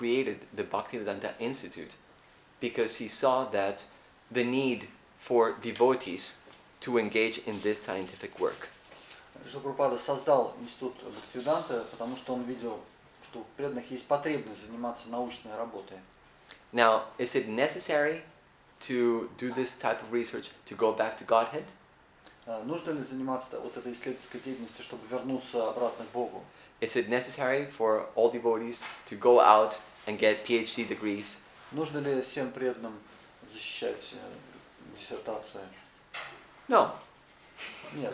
created the Bhaktivedanta Institute because he saw that the need for devotees to engage in this scientific work. Шрила Прабхупада создал институт Бхактивиданта, потому что он видел, что у преданных есть потребность заниматься научной работой. Now, is it necessary to do this type of research to go back to Godhead? Нужно ли заниматься вот этой исследовательской деятельностью, чтобы вернуться обратно к Богу? Is it necessary for all devotees to go out and get PhD degrees? Нужно ли всем преданным защищать диссертации? No. Нет.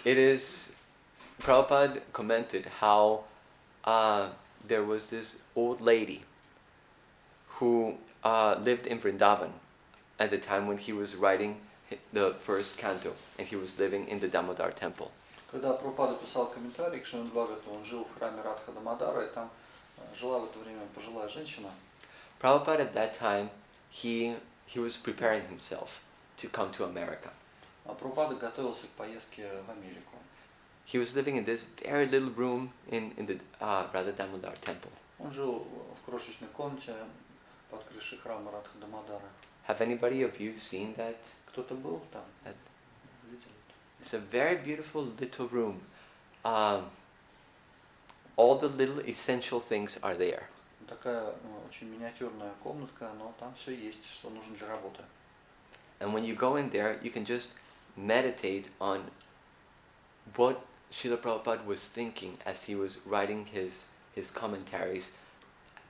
It is, Prabhupada commented how there was this old lady who lived in Vrindavan at the time when he was writing the first canto and he was living in the Damodar temple. Когда Прабхупада писал комментарий к Шримад Бхагаватаму, он жил в храме Радха Дамодара, и там жила в это время пожилая женщина. Prabhupada at that time, he was preparing himself to come to America. А Прабхупада готовился к поездке в Америку. He was living in this very little room in the Radha Damodar temple. Он жил в крошечной комнате под крышей храма Радха Дамодара. Have anybody of you seen that? Кто-то был там? That- Видели? It's a very beautiful little room. All the little essential things are there. Такая очень миниатюрная комнатка, но там все есть, что нужно для работы. And when you go in there, you can just meditate on what Srila Prabhupada was thinking as he was writing his commentaries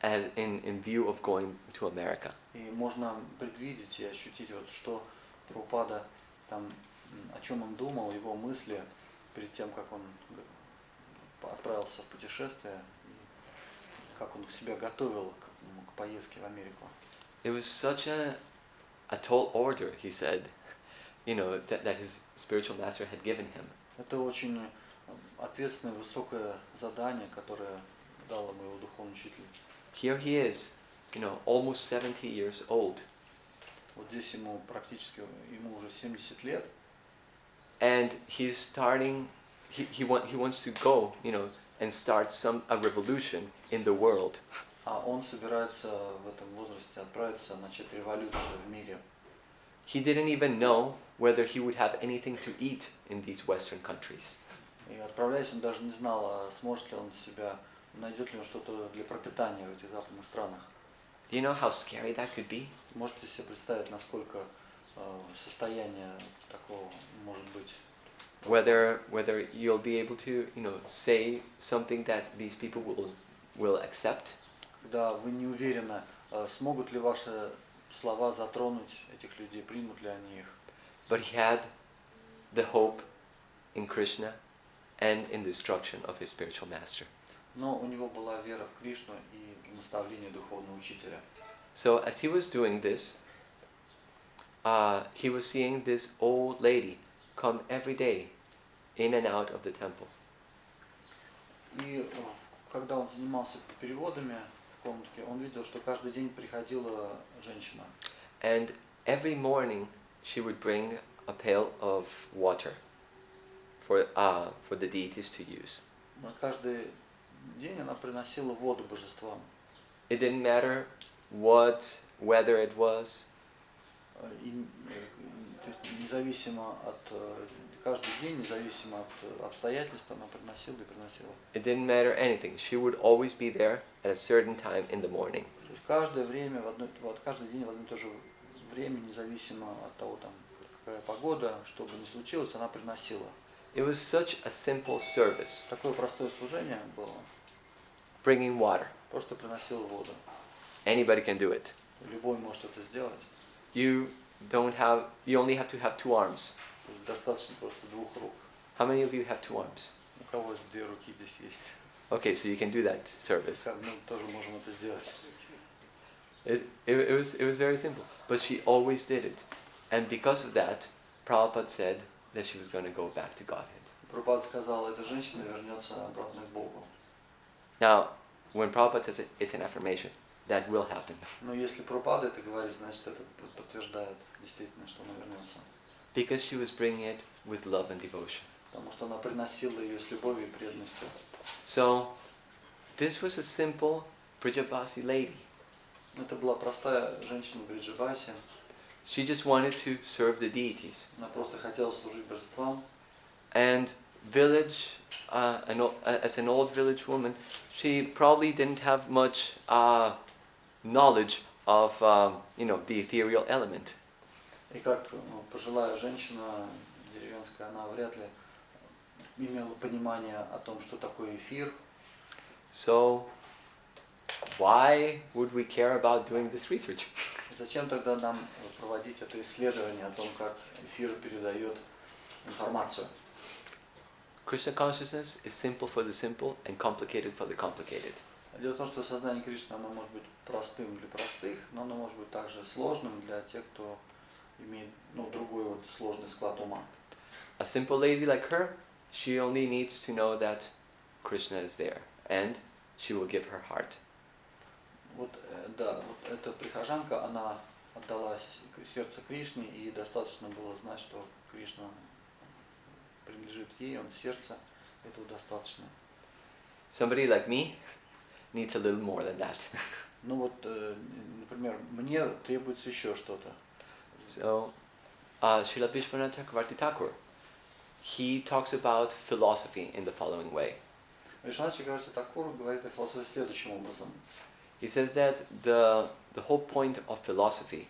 as in view of going to America. И можно предвидеть и ощутить, вот, что Прабхупада там, о чем он думал, его мысли перед тем, как он отправился в путешествие, и как он себя готовил к поездке в Америку. It was such a tall order, he said, that his spiritual master had given him. Это очень ответственное, высокое задание, которое дал ему его духовный учитель. Here he is, almost 70 years old. Вот здесь ему уже 70 лет. And he's starting, he wants to go, and start a revolution in the world. А он собирается в этом возрасте отправиться, начать революцию в мире. He didn't even know whether he would have anything to eat in these Western countries. И отправляясь, он даже не знал, сможет ли он найдет ли он что-то для пропитания в этих западных странах. Do you know how scary that could be? Можете себе представить, насколько состояние такого может быть? Whether you'll be able to, say something that these people will accept. Когда вы не uверены, смогут ли ваши слова затронуть этих людей, примут ли они их. But he had the hope in Krishna and in the instruction of his spiritual master. Но у него была вера в Кришну и в наставление духовного учителя. So as he was doing this, he was seeing this old lady come every day in and out of the temple. И когда он занимался переводами в комнатке, он видел, что каждый день приходила женщина. And every morning she would bring a pail of water for the deities to use. На каждый день она приносила воду божествам. It didn't matter what weather it was. И, то есть независимо от каждый день, независимо от обстоятельств, она приносила и приносила. It didn't matter anything. She would always be there at a certain time in the morning. То есть каждое время, каждый день в одно и то же время, независимо от того, какая погода, что бы ни случилось, она приносила. It was such a simple service. Такое простое служение было. Bringing water. Просто приносил воду. Anybody can do it. Любой может это сделать. You only have to have 2 arms. Достаточно просто 2 рук. How many of you have 2 arms? У кого 2 руки здесь есть? Okay, so you can do that service. Мы тоже можем это сделать. It was very simple. But she always did it. And because of that, Prabhupada said that she was going to go back to Godhead. Прабхупада сказал, эта женщина вернется обратно к Богу. Now, when Prabhupada says it, it's an affirmation. That will happen. Но если Прабхупада это говорит, значит это подтверждает действительно, что она вернется. Because she was bringing it with love and devotion. Потому что она приносила ее с любовью и преданностью. So, This was a simple Brajabasi lady. Это была простая женщина в Бриджабасе. She just wanted to serve the deities. Она просто хотела служить божествам. And as an old village woman, she probably didn't have much knowledge of the ethereal element. И как пожилая женщина деревенская, она вряд ли имела понимание о том, что такое эфир. So why would we care about doing this research? Зачем тогда нам проводить это исследование о том, как эфир передает информацию? Krishna consciousness is simple for the simple and complicated for the complicated. Дело в том, что сознание Кришны, оно может быть простым для простых, но оно может быть также сложным для тех, кто имеет другой сложный склад ума. A simple lady like her, she only needs to know that Krishna is there, and she will give her heart. Вот эта прихожанка, она отдала сердце Кришне, и достаточно было знать, что Кришна принадлежит ей, он сердце, этого достаточно. Somebody like me needs a little more than that. Например, мне требуется еще что-то. So, Srila Vishwanath Chakravarti Thakur, he talks about philosophy in the following way. Вишванат Чакраварти Такур говорит о философии следующим образом. He says that the whole point of philosophy,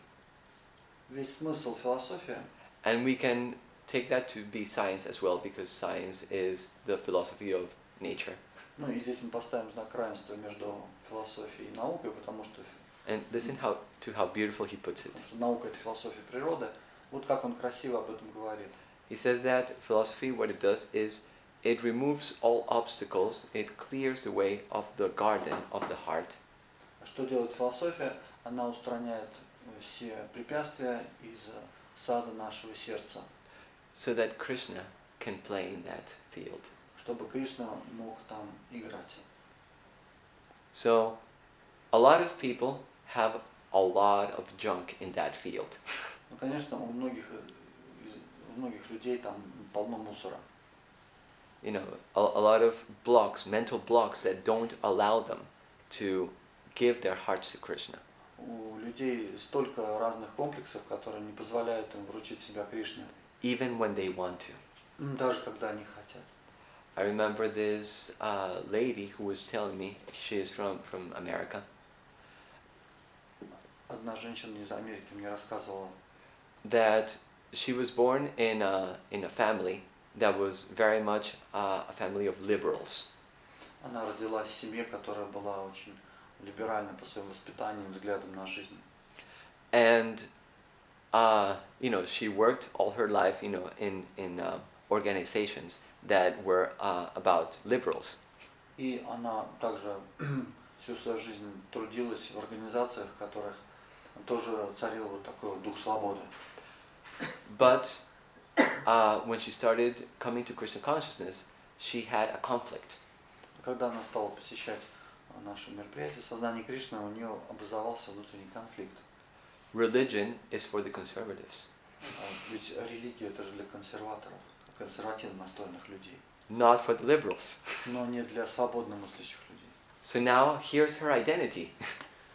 Весь смысл философии, and we can take that to be science as well, because science is the philosophy of nature. и здесь мы поставим знак равенства между философией и наукой, потому что And listen to how beautiful he puts it. наука – это философия природы. Вот как он красиво об этом говорит. He says that philosophy, what it does is it removes all obstacles, it clears the way of the garden of the heart. Что делает философия? Она устраняет все препятствия из сада нашего сердца, So that Krishna can play in that field. чтобы Кришна мог там играть. So, a lot of people have a lot of junk in that field. Конечно, у многих людей там полно мусора. You know, a lot of blocks, mental blocks that don't allow them to give their hearts to Krishna. У людей столько разных комплексов, которые не позволяют им вручить себя Кришне, Even when they want to. даже когда они хотят. I remember this lady who was telling me, she is from America. Одна женщина из Америки мне рассказывала, That she was born in a family that was very much a family of liberals. она родилась в семье, которая была очень либеральна по своим воспитаниям, взглядам на жизнь. And she worked all her life, in organizations that were about liberals. И она также всю свою жизнь трудилась в организациях, в которых тоже царил вот такой дух свободы. But when she started coming to Krishna consciousness, she had a conflict. Когда она стала посещать наши мероприятия сознания Кришны, у нее образовался внутренний конфликт. Religion is for the conservatives. Ведь религия это же для консерваторов, консервативно настроенных людей. Not for the liberals. Но не для свободно мыслящих людей. So now here's her identity.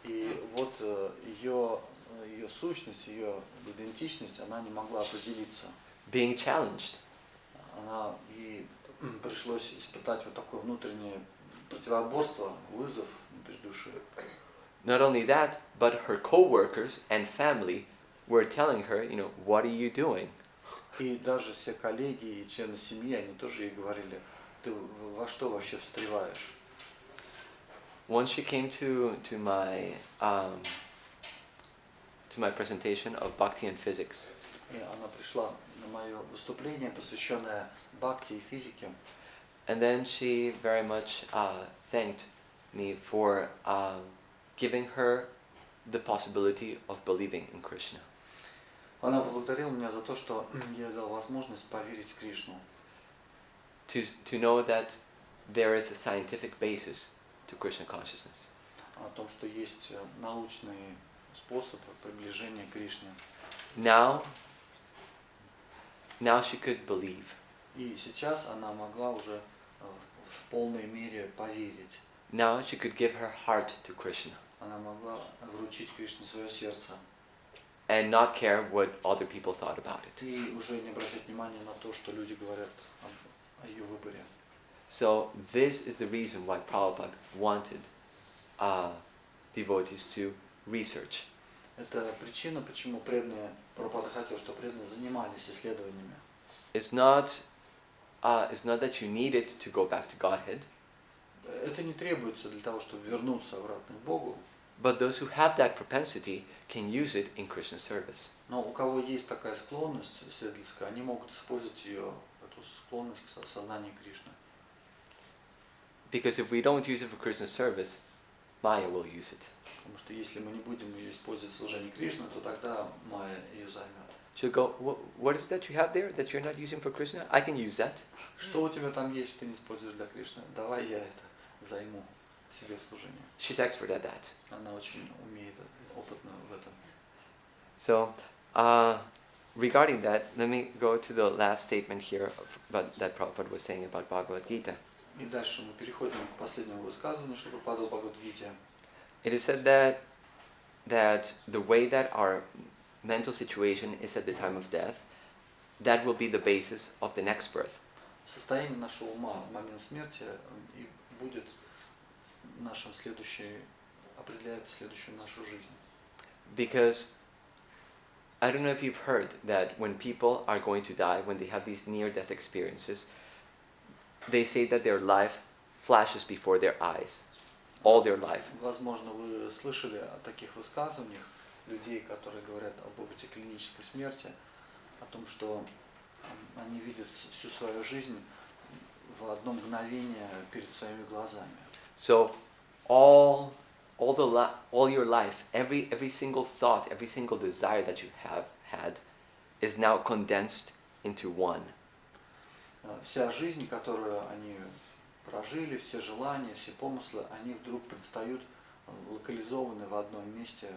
И вот ее сущность, ее идентичность, она не могла определиться. Being challenged. Ей пришлось испытать вот такое внутреннее противоборство, вызов внутри души. Not only that, but her co-workers and family were telling her, what are you doing? И даже все коллеги и члены семьи, они тоже ей говорили, ты во что вообще встреваешь? Once she came to my presentation of Bhakti and Physics. И она пришла на мое выступление, посвященное бхакти и физике. And then she very much thanked me for giving her the possibility of believing in Krishna. Она поблагодарила меня за то, что я дал возможность поверить в Кришну. To know that there is a scientific basis to Krishna consciousness. О том, что есть научный способ приближения к Кришне. Now she could believe. И сейчас она могла уже в полной мере поверить. now she could give her heart to Krishna Она могла вручить Кришне свое сердце and not care what other people thought about it. и уже не обращать внимания на то, что люди говорят о ее выборе. So this is the reason why Prabhupada wanted devotees to research. Это причина, почему преданные, Прабхупада хотел, чтобы преданные занимались исследованиями. It's not that you need it to go back to Godhead, Это не требуется для того, чтобы вернуться обратно к Богу, but those who have that propensity can use it in Krishna's service. но у кого есть такая склонность исследовательская, они могут использовать ее, эту склонность к сознанию Кришны. Because if we don't use it for Krishna's service, Maya will use it. Потому что если мы не будем ее использовать в служении Кришны, то тогда Майя ее займет. She'll go, what is that you have there that you're not using for Krishna? I can use that. Что у тебя там есть, что ты не используешь для Кришны? Давай я это займу себе в служение. She's expert at that. Она очень умеет, опытна в этом. So, regarding that, let me go to the last statement here that Prabhupada was saying about Bhagavad Gita. И дальше мы переходим к последнему высказыванию, что Прабхупада в Бхагавад-гите. It is said that the way that our mental situation is at the time of death, that will be the basis of the next birth. Состояние нашего ума в момент смерти и будет нашим определяет следующую нашу жизнь. Because I don't know if you've heard that when people are going to die, when they have these near-death experiences, they say that their life flashes before their eyes, all their life. Возможно, вы слышали о таких высказываниях людей, которые говорят об опыте клинической смерти, о том, что они видят всю свою жизнь в одно мгновение перед своими глазами. So all your life, every single thought, every single desire that you have had is now condensed into one. Вся жизнь, которую они прожили, все желания, все помыслы, они вдруг предстают локализованы в одном месте,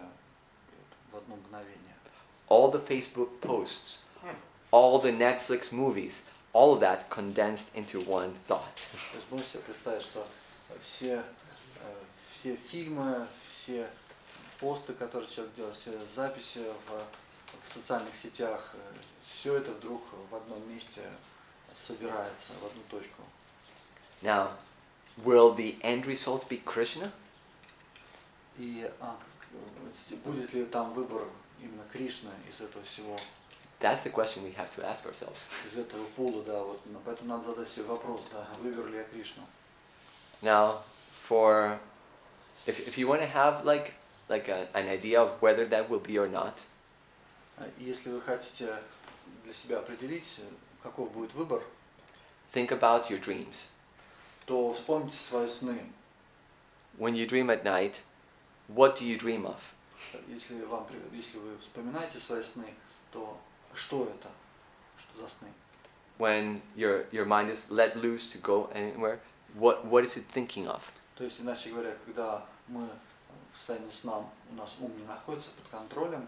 в одно мгновение. All the Facebook posts, all the Netflix movies, all of that condensed into one thought. То есть можете себе представить, что все фильмы, все посты, которые человек делает, все записи в социальных сетях, все это вдруг в одном месте собирается в одну точку. Now, will the end result be Krishna? И будет ли там выбор именно Кришны из этого всего? That's the question we have to ask ourselves. Из этого пула, да, вот, поэтому надо задать себе вопрос, да, выберу ли я Кришну. Now, if you want to have like an idea of whether that will be or not, Если вы хотите для себя определить, каков будет выбор, think about your dreams. то вспомните свои сны. When you dream at night, what do you dream of? Если вы вспоминаете свои сны, то что это? Что за сны? When your mind is let loose to go anywhere, what is it thinking of? То есть, иначе говоря, когда мы в состоянии сна, у нас ум не находится под контролем,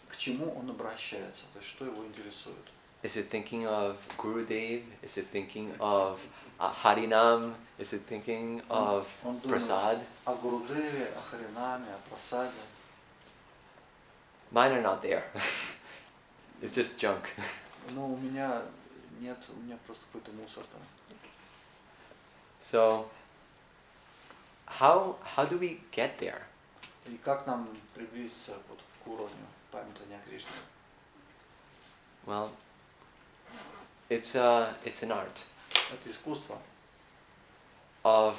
к чему он обращается, то есть что его интересует. Is it thinking of Gurudev? Is it thinking of Harinam? Is it thinking of Он думает Prasad? о Гурудеве, о Харинаме, о Прасаде. Mine are not there. It's just junk. Но у меня нет, у меня просто какой-то мусор там. So, how do we get there? И как нам приблизиться вот к уровню памятования о Кришне? Well, it's an art Это искусство of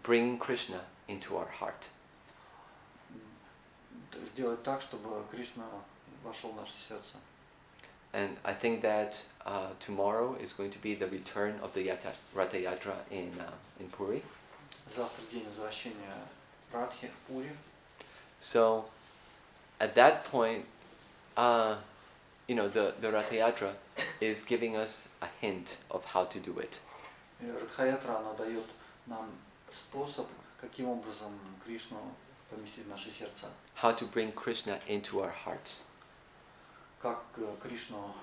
bringing Krishna into our heart. сделать так, чтобы Кришна вошел в наше сердце. And I think that tomorrow is going to be the return of the Ratha Yatra in Puri. Завтра день возвращения Радхи в Пури. So, at that point, the Ratha Yatra is giving us a hint of how to do it. И Радха-ятра, она дает нам способ, каким образом Кришну поместить в наши сердца. How to bring Krishna into our hearts. Как Кришну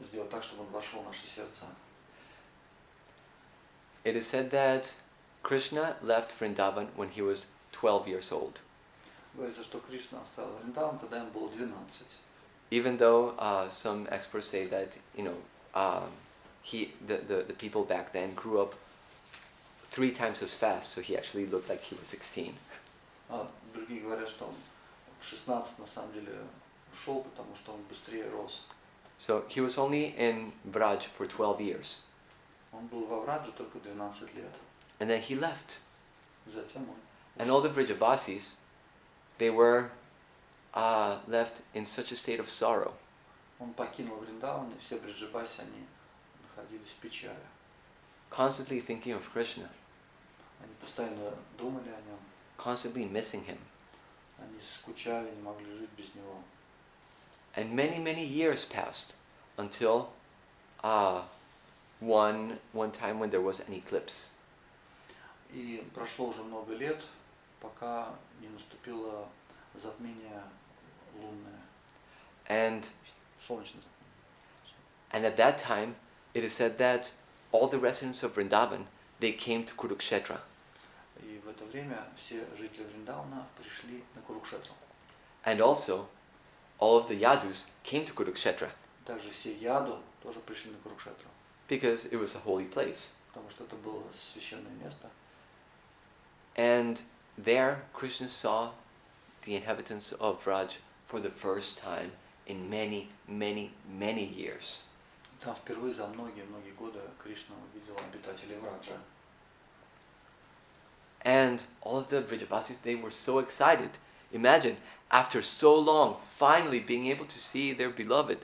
сделать так, чтобы он вошел в наши сердца. It is said that Krishna left Vrindavan when he was 12 years old. Говорится, что Кришна оставил Вриндаван, когда ему было 12. Even though some experts say that, the people back then grew up 3 times as fast, so he actually looked like he was 16. А другие говорят, что он в 16 на самом деле ушел, потому что он быстрее рос. So he was only in Braj for 12 years. Он был во Врадже только 12 лет. And then he left. Затем он And all the Vrajavasis, they were left in such a state of sorrow. Он покинул Вриндаван, и все бриджипаси, они находились в печали. Constantly thinking of Krishna, Они постоянно думали о нем, constantly missing him. они скучали, не могли жить без него. And many, many years passed until one time when there was an eclipse. И прошло уже много лет, пока не наступило затмение лунное, And солнечное затмение. at that time, it is said that all the residents of Vrindavan, they came to Kurukshetra. И в это время все жители Вриндавана пришли на Курукшетру. And also, all of the Yadus came to Kurukshetra Также все яду тоже пришли на Курукшетру, because it was a holy place. потому что это было священное место. And there, Krishna saw the inhabitants of Vraj for the first time in many, many, many years. Там впервые за многие-многие годы Кришна увидел обитателей Враджа. And all of the Vrajavasis, they were so excited. Imagine, after so long, finally being able to see their beloved.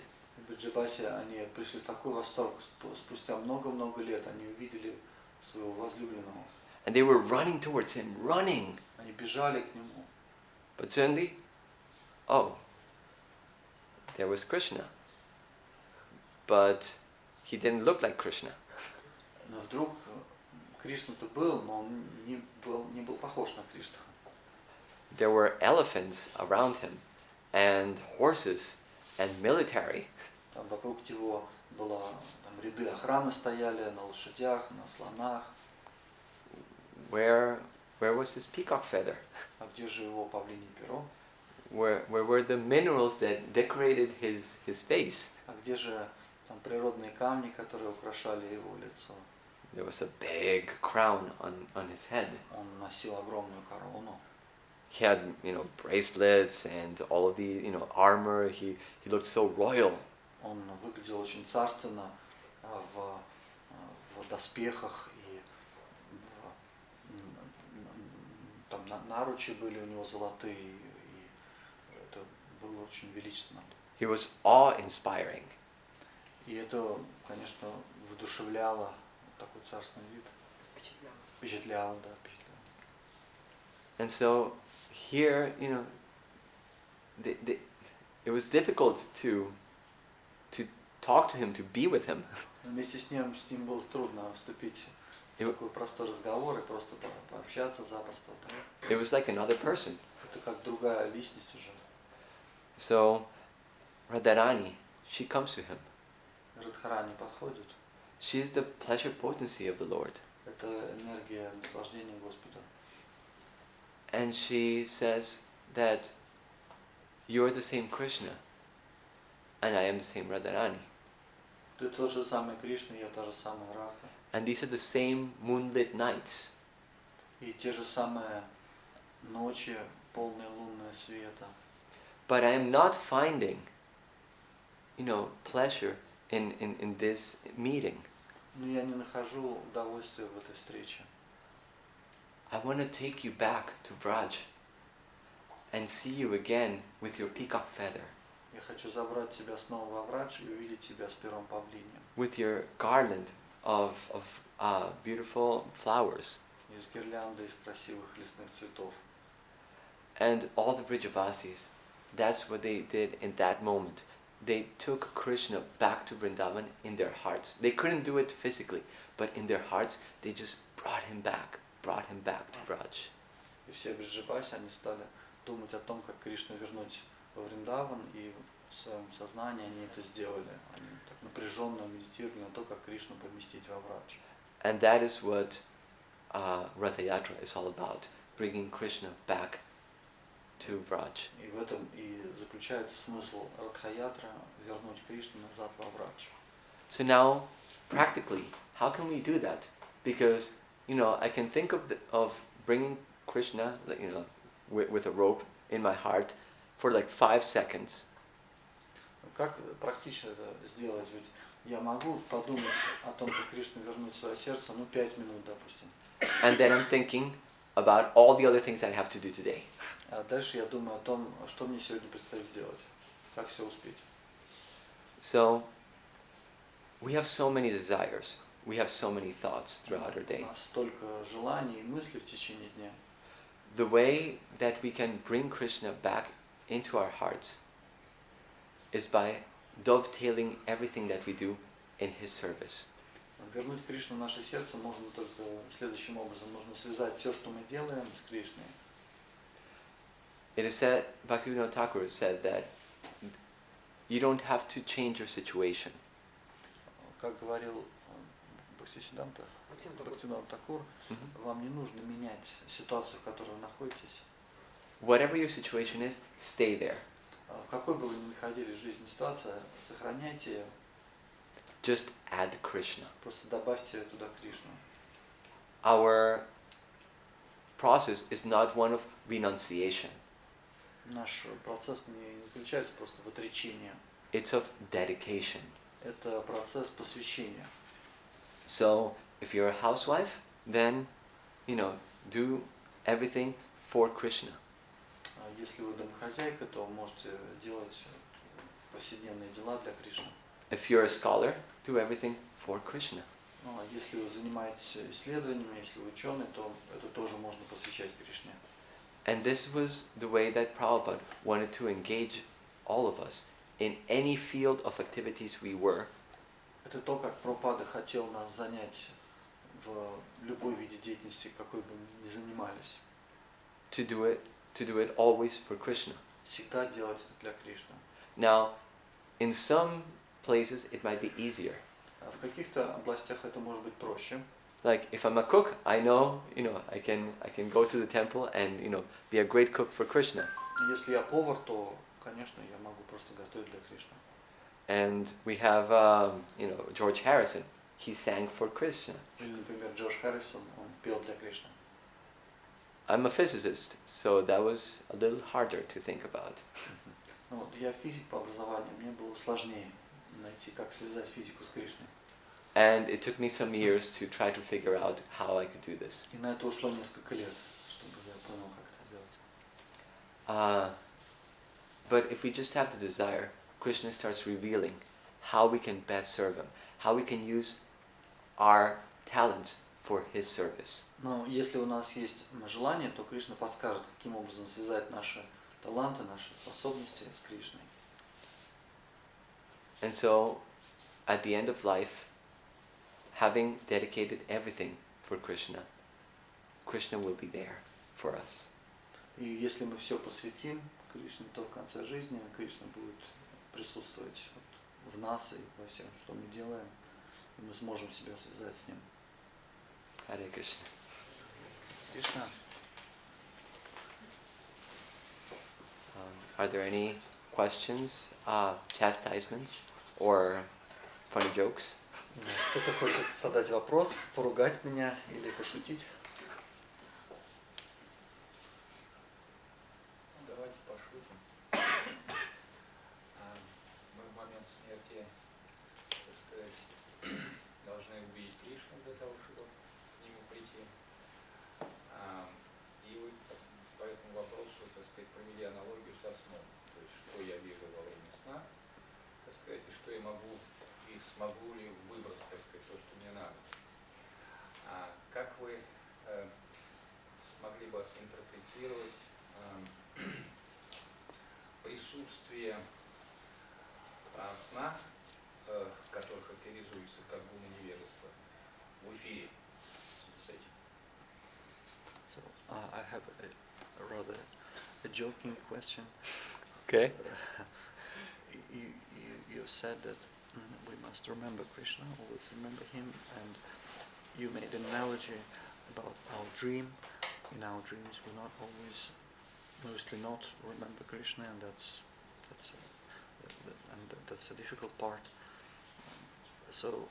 Бриджипаси, они пришли в такой восторг, спустя много-много лет они увидели своего возлюбленного. And they were running towards him, running. Они бежали к нему. But suddenly, oh, there was Krishna. But he didn't look like Krishna. Но вдруг Кришна-то был, но он не был похож на Кришну. There were elephants around him, and horses, and military. Там вокруг него ряды охраны стояли на лошадях, на слонах. Where was his peacock feather? А где же его павлиний перо? Where were the minerals that decorated his face? А где же там природные камни, которые украшали его лицо? There was a big crown on his head. Он носил огромную корону. He had, bracelets and all of the, armor. He looked so royal. Он выглядел очень царственно в доспехах, и там наручи были у него золотые, и это было очень величественно. He was awe-inspiring. И это, конечно, воодушевляло такой царственный вид. Впечатляло, да, впечатляло. And so here, it was difficult to talk to him, to be with him. Но вместе с ним было трудно вступить в такой простой разговор и просто пообщаться запросто. Да. It was like another person. Это как другая личность уже. So Radharani, she comes to him. Радхарани подходит. She is the pleasure potency of the Lord. Это энергия наслаждения Господа. And she says that you're the same Krishna and I am the same Radharani. Ты тот же самый Кришна, я та же самая Радха. And these are the same moonlit nights. И те же самые ночи, полные лунного света. But I am not finding, pleasure in this meeting. Но я не нахожу удовольствия в этой встрече. I want to take you back to Vraj and see you again with your peacock feather, Я хочу забрать тебя снова во Врадж и увидеть тебя с пером павлиним. with your garland of beautiful flowers. Из гирлянды, из красивых лесных цветов. And all the Vrajavasis, that's what they did in that moment. They took Krishna back to Vrindavan in their hearts. They couldn't do it physically, but in their hearts, they just brought him back to Vraj. И все бриджипаси, они стали думать о том, как Кришну вернуть во Вриндаван, и в своем сознании они это сделали. Они так напряженно медитировали на то, как Кришну поместить во Врадж. And that is what Ratha Yatra is all about, bringing Krishna back to Vraj. И в этом и заключается смысл Радха-ятра, вернуть Кришну назад во Врадж. So now, practically, how can we do that? Because, I can think of bringing Krishna, with a rope in my heart for like 5 seconds. Как практично это сделать? Ведь я могу подумать о том, как Кришну вернуть в свое сердце, 5 минут, допустим. And then I'm thinking about all the other things I have to do today. А дальше я думаю о том, что мне сегодня предстоит сделать, как все успеть. So, we have so many desires. We have so many thoughts throughout our day. У нас столько желаний и мыслей в течение дня. The way that we can bring Krishna back into our hearts is by dovetailing everything that we do in His service. Вернуть Кришну в наше сердце можно только следующим образом. Нужно связать все, что мы делаем, с Кришной. It is said, Bhaktivinoda Thakur said that you don't have to change your situation. Как говорил Бхактисиданта Такур, вам не нужно менять ситуацию, в которой вы находитесь. Whatever your situation is, stay there. В какой бы вы ни находились в жизни ситуация, сохраняйте ее. Just add Krishna. Просто добавьте туда Кришну. Our process is not one of renunciation. Наш процесс не заключается просто в отречении. It's of dedication. Это процесс посвящения. So, if you're a housewife, then, do everything for Krishna. Если вы домохозяйка, то можете делать повседневные дела для Кришны. If you're a scholar, do everything for Krishna. Если вы занимаетесь исследованиями, если вы ученый, то это тоже можно посвящать Кришне. And this was the way that Prabhupada wanted to engage all of us in any field of activities we were. Это то, как Прабхупада хотел нас занять в любой виде деятельности, какой бы мы ни занимались. To do it always for Krishna. Всегда делать это для Кришны. Now, in some places it might be easier. В каких-то областях это может быть проще. Like if I'm a cook, I know, I can go to the temple and, be a great cook for Krishna. Если я повар, то, конечно, я могу просто готовить для Кришны. And we have, George Harrison. He sang for Krishna. Или, например, Джордж Харрисон, он пел для Кришны. I'm a physicist, so that was a little harder to think about. Я физик по образованию, мне было сложнее найти, как связать физику с Кришной. And it took me some years to try to figure out how I could do this. И на это ушло несколько лет, чтобы я понял, как это сделать. But if we just have the desire, Krishna starts revealing how we can best serve Him, how we can use our talents for His service. Но если у нас есть желание, то Кришна подскажет, каким образом связать наши таланты, наши способности с Кришной. And so, at the end of life, having dedicated everything for Krishna, Krishna will be there for us. И если мы все посвятим Кришне, то в конце жизни Кришна будет присутствовать в нас и во всем, что мы делаем, и мы сможем себя связать с Ним. Hare Krishna. Кришна. Are there any questions, chastisements, or funny jokes? Кто-то хочет задать вопрос, поругать меня или пошутить? Давайте пошутим. Мы в момент смерти, так сказать, должны увидеть Кришну для того, чтобы к нему прийти. И вы по этому вопросу, так сказать, провели аналогию со сном. То есть, что я вижу во время сна, так сказать, и что я могу и смогу ли выбрать, так сказать, то, что мне надо. Как вы смогли бы интерпретировать присутствие сна, в которых характеризуется как гуна невежества, в эфире с этим? So, I have a rather a joking question. Okay. You said that we must remember Krishna, always remember Him, and you made an analogy about our dream. In our dreams, we not always, mostly not remember Krishna, and that's a difficult part. So,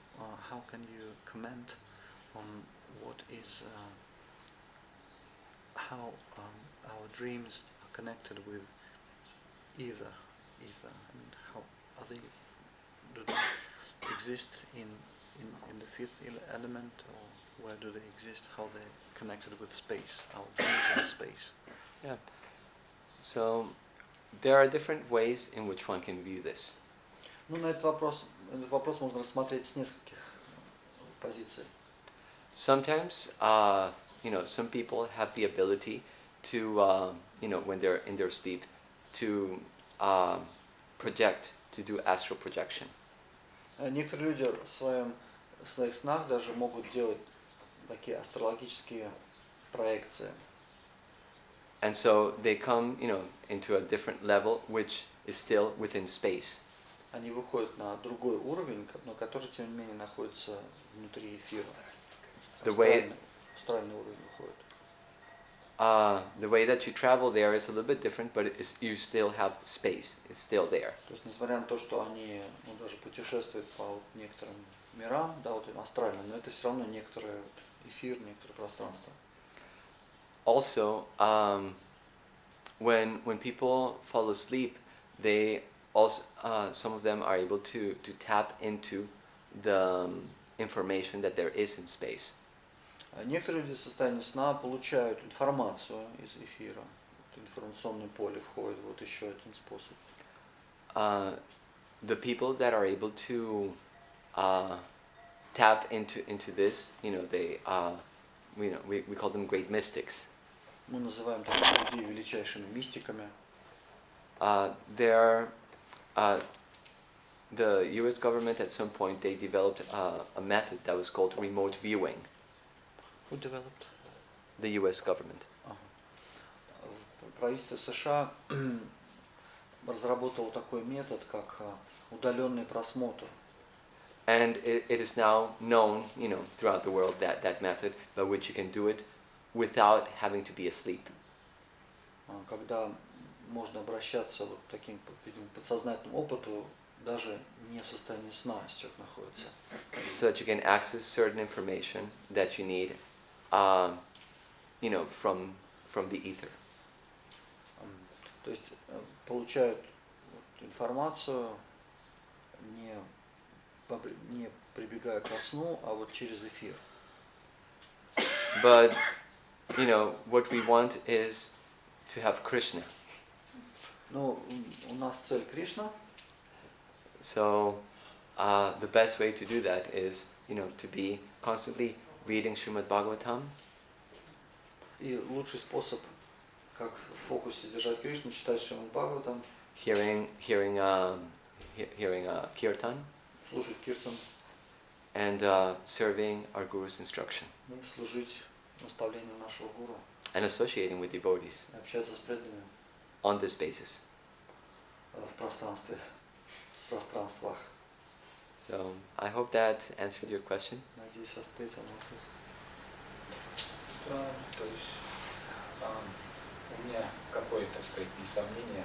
how can you comment on what is how our dreams are connected with ether? I mean, how are they? Do they exist in the fifth element, or where do they exist? How they connected with space? Our dreams in space. Yeah. So there are different ways in which one can view this. Ну, на этот вопрос можно рассмотреть с нескольких позиций. Sometimes, some people have the ability to, when they're in their sleep, to project, to do astral projection. Некоторые люди в своих снах даже могут делать такие астрологические проекции. And so they come, into a different level, which is still within space. Они выходят на другой уровень, но который, тем не менее, находится внутри эфира. Астральный уровень выходит. The way that you travel there is a little bit different, but you still have space. It's still there. То есть, несмотря на то, что они даже путешествуют по некоторым мирам, да, вот астральным, но это все равно некоторый эфир, некоторое пространство. Also, when people fall asleep, they also some of them are able to tap into the information that there is in space. Некоторые люди в состоянии сна получают информацию из эфира. Информационное поле входит, вот еще один способ. The people that are able to tap into this, they we call them great mystics. Мы называем таких людей величайшими мистиками. The U.S. government at some point they developed a method that was called remote viewing. Who developed? The U.S. government. Правительство США разработало такой метод, как удаленный просмотр. And it is now known, throughout the world that method by which you can do it without having to be asleep. Когда можно обращаться вот таким, видимо, подсознательным опыту, даже не в состоянии сна, если человек находится. So that you can access certain information that you need, from the ether. То есть получают информацию не прибегая ко сну, а вот через эфир. But, what we want is to have Krishna. Ну, у нас цель Кришна. So, the best way to do that is, to be constantly reading Shrimad Bhagavatam. И лучший способ, как в фокусе держать Кришну, читать Шримад Бхагаватам, hearing kirtan, слушать киртан, and serving our Guru's instruction, и служить наставлению нашего гуру, and associating with devotees и общаться с преданными on this basis. в пространствах. So, I hope that answered your question. Надеюсь, ответил на вопрос. Да, то есть у меня какое-то, так сказать, несомнение,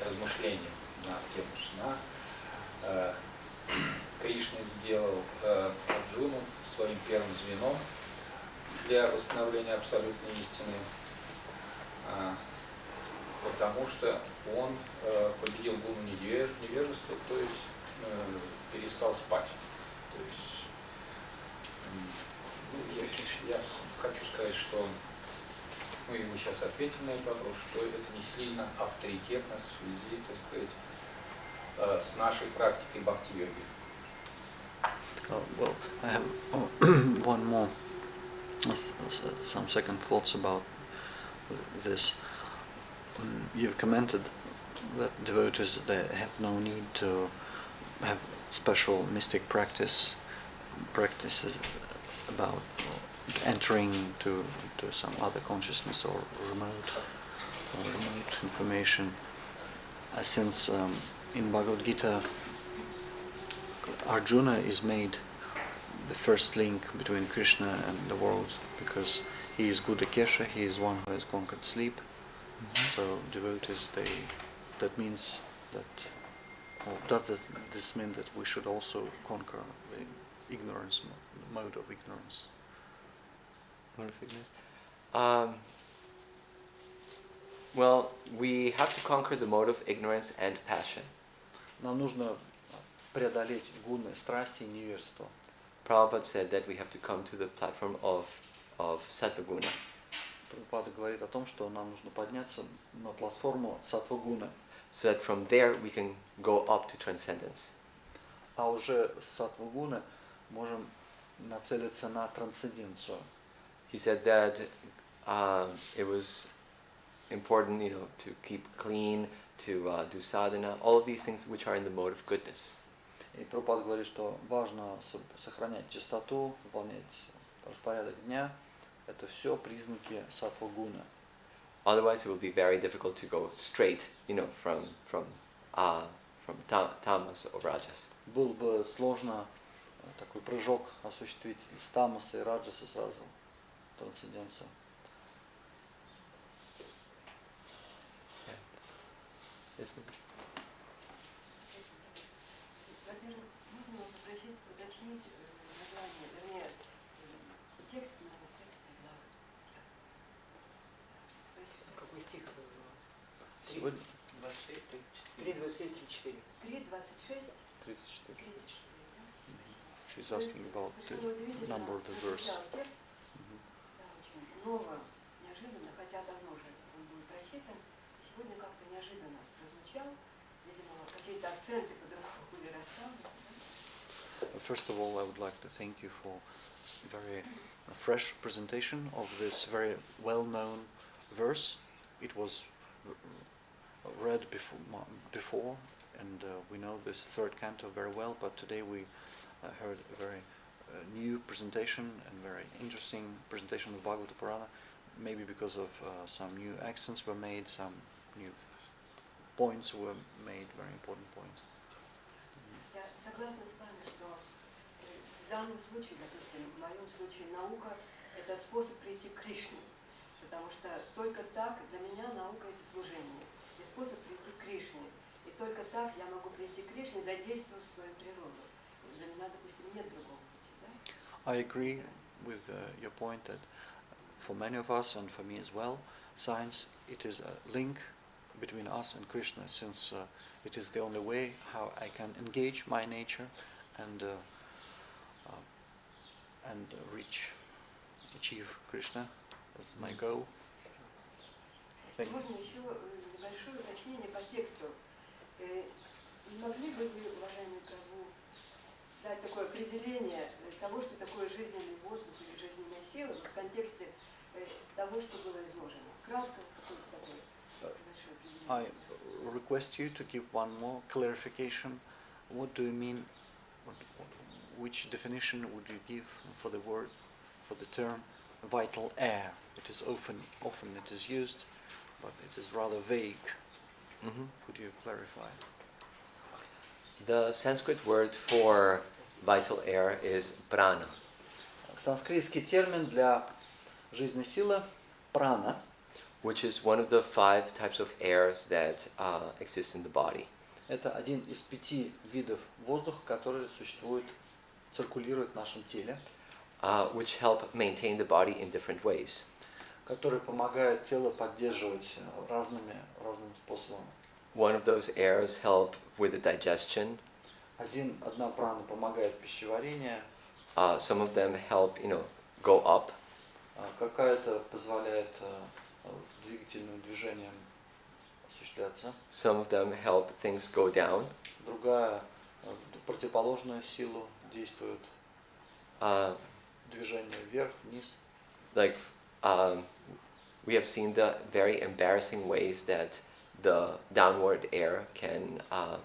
размышление на тему сна. Кришна сделал Арджуну своим первым звеном для восстановления абсолютной истины, потому что он победил гуну невежества, то есть перестал спать. То есть я хочу сказать, что и вы сейчас ответили на этот вопрос, что это не сильно авторитетно в связи, так сказать, с нашей практикой бхакти-йоги. Well, I have one more, some second thoughts about this. You've commented that devotees, they have no need to have special mystic practices about entering to some other consciousness or remote information. Since in Bhagavad Gita, Arjuna is made the first link between Krishna and the world, because he is Gudakesha, he is one who has conquered sleep. So devotees, that means that, does this mean that we should also conquer the ignorance, mode of ignorance? Mode of ignorance? Well, we have to conquer the mode of ignorance and passion. Нам нужно преодолеть гуны, страсти и невежество. Prabhupada said that we have to come to the platform of Sattva-guna. Прабхупада говорит о том, что нам нужно подняться на платформу саттва-гуны. So that from there we can go up to transcendence. А уже с саттва-гуны можем нацелиться на трансценденцию. He said that it was important, to keep clean, to do sadhana, all of these things which are in the mode of goodness. И Прабхупада говорит, что важно сохранять чистоту, выполнять распорядок дня. Это все признаки саттва-гуны. Otherwise, it will be very difficult to go straight, from tamas or rajas. Было бы сложно такой прыжок осуществить из тамаса и раджаса сразу в трансценденцию. Yes, Во-первых, можно вас попросить уточнить название, вернее, текст моего текста и главы. То есть Какой стих был? Сегодня 26, 3, 26, 34. 3, 26, 34. 34. Да? She's asking about the number of the verse. Текст, да, очень ново, неожиданно, хотя давно уже он был прочитан, и сегодня как-то неожиданно прозвучал, видимо, какие-то акценты по-другому были расставлены. First of all, I would like to thank you for a very fresh presentation of this very well-known verse. It was read before and we know this third canto very well, but today we heard a very new presentation and very interesting presentation of Bhagavata Purana, maybe because of some new accents were made, some new points were made, very important points. Я согласна с вами, что в данном случае, допустим, в моем случае наука – это способ прийти к Кришне, потому что только так для меня наука – это служение, и способ прийти к Кришне. И только так я могу прийти к Кришне, задействовать свою природу. Для меня, допустим, нет другого пути. Да? I agree with your point that for many of us and for me as well, science, it is a link between us and Krishna, since it is the only way how I can engage my nature and achieve Krishna as my goal. Thank you. Можно еще небольшое уточнение по тексту. Не могли бы вы, уважаемый Прабху, дать такое определение того, что такое жизненный воздух или жизненная сила в контексте того, что было изложено? Кратко, какое-то такое небольшое определение. I request you to give one more clarification. What do you mean? Which definition would you give for the word, for the term vital air? It is often it is used, but it is rather vague. Could you clarify? The Sanskrit word for vital air is prana. Санскритский термин для жизненной силы прана, which is one of the 5 types of airs that exist in the body. это один из 5 видов воздуха, которые существуют, циркулируют в нашем теле, which help maintain the body in different ways. которые помогают тело поддерживать разным способом. One of those airs help with the digestion. Одна прана помогает пищеварению, Some of them help, go up. какая-то позволяет двигательным движением осуществляться, Some of them help things go down. другая противоположную силу действует движение вверх, вниз. Like we have seen the very embarrassing ways that the downward air can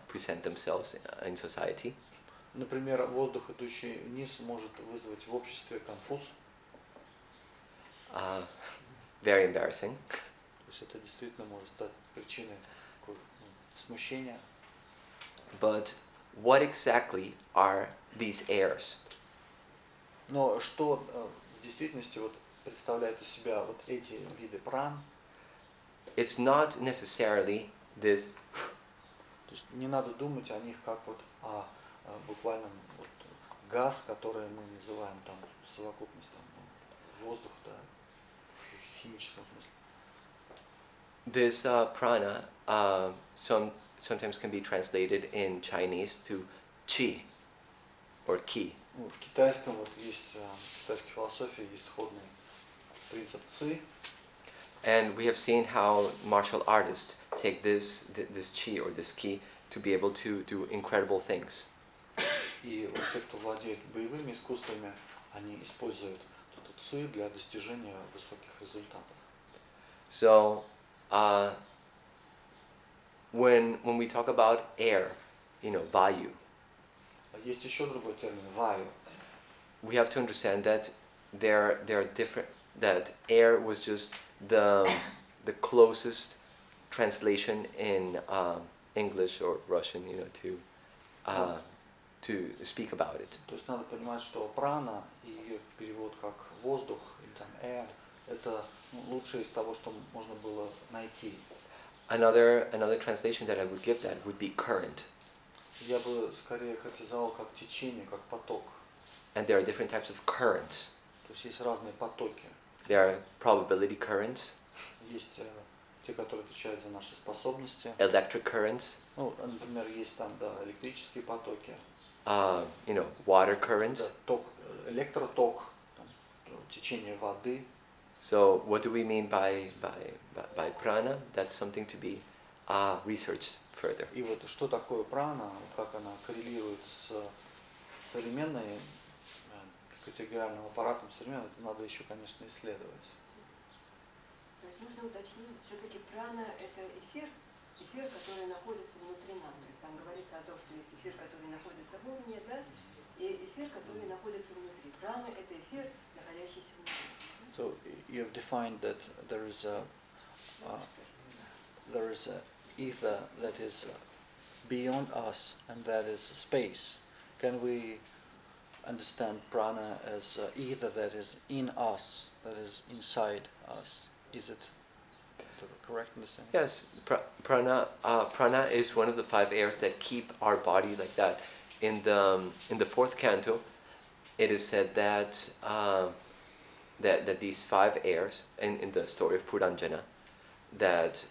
present themselves in society. Например, воздух, идущий вниз, может вызвать в обществе конфуз. Very embarrassing. То есть это действительно может стать причиной смущения. But what exactly are these airs? Но что в действительности вот представляет из себя вот эти виды пран? It's not necessarily this То есть не надо думать о них как вот о буквальном вот газ, который мы называем там совокупность там, воздух, да, в химическом смысле. this prana sometimes can be translated in Chinese to qi or qi. Ну, в китайском вот есть, в китайской философии есть сходный принцип ци. And we have seen how martial artists take this qi or this ki to be able to do incredible things. И вот те, кто владеет боевыми искусствами, они используют эту ци для достижения высоких результатов. So when we talk about air, vayu, Есть еще другой термин ваю. we have to understand that there are different. That air was just the closest translation in English or Russian, to speak about it. То есть надо понимать, что прана и ее перевод как воздух или там air, это лучшее из того, что можно было найти. Another translation that I would give that would be current. Я бы скорее характеризовал как течение, как поток. And there are different types of currents. То есть разные потоки. There are probability currents, Есть те, которые отвечают за наши способности. electric currents, Ну, например, есть там электрические потоки, water currents. ток, электроток, там, течение воды. So what do we mean by prana? That's something to be researched further. И вот что такое прана, как она коррелирует с современной категориальным аппаратом современным, это надо еще, конечно, исследовать. То есть нужно уточнить, все-таки прана – это эфир, который находится внутри нас. То есть там говорится о том, что есть эфир, который находится вовне, да, и эфир, который находится внутри. Прана – это эфир, находящийся внутри. So you have defined that there is a ether that is beyond us, and that is space. Can we understand prana as ether that is in us, that is inside us? Is it the correct understanding? Yes, prana is one of the 5 airs that keep our body like that. In the 4th canto, it is said that that these 5 airs, in the story of Puranjana, that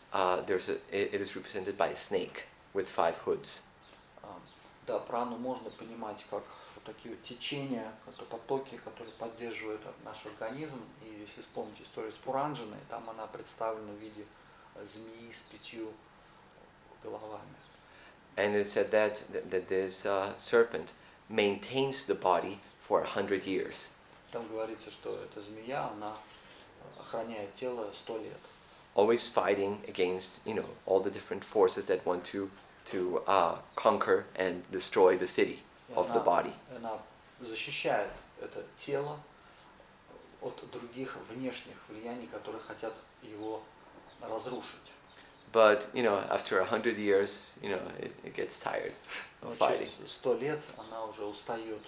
it is represented by a snake with 5 hoods. Да, прану можно понимать как вот такие вот течения, потоки, которые поддерживают наш организм. И если вспомнить историю с Пуранджаной, там она представлена в виде змеи с 5 головами. And it said that this serpent maintains the body for 100 years. Там говорится, что эта змея, она охраняет тело 100 лет. Always fighting against, all the different forces that want to conquer and destroy the city of the body. Она защищает это тело от других внешних влияний, которые хотят его разрушить. But, after 100 years, it gets tired of fighting. Через 100 лет она уже устает.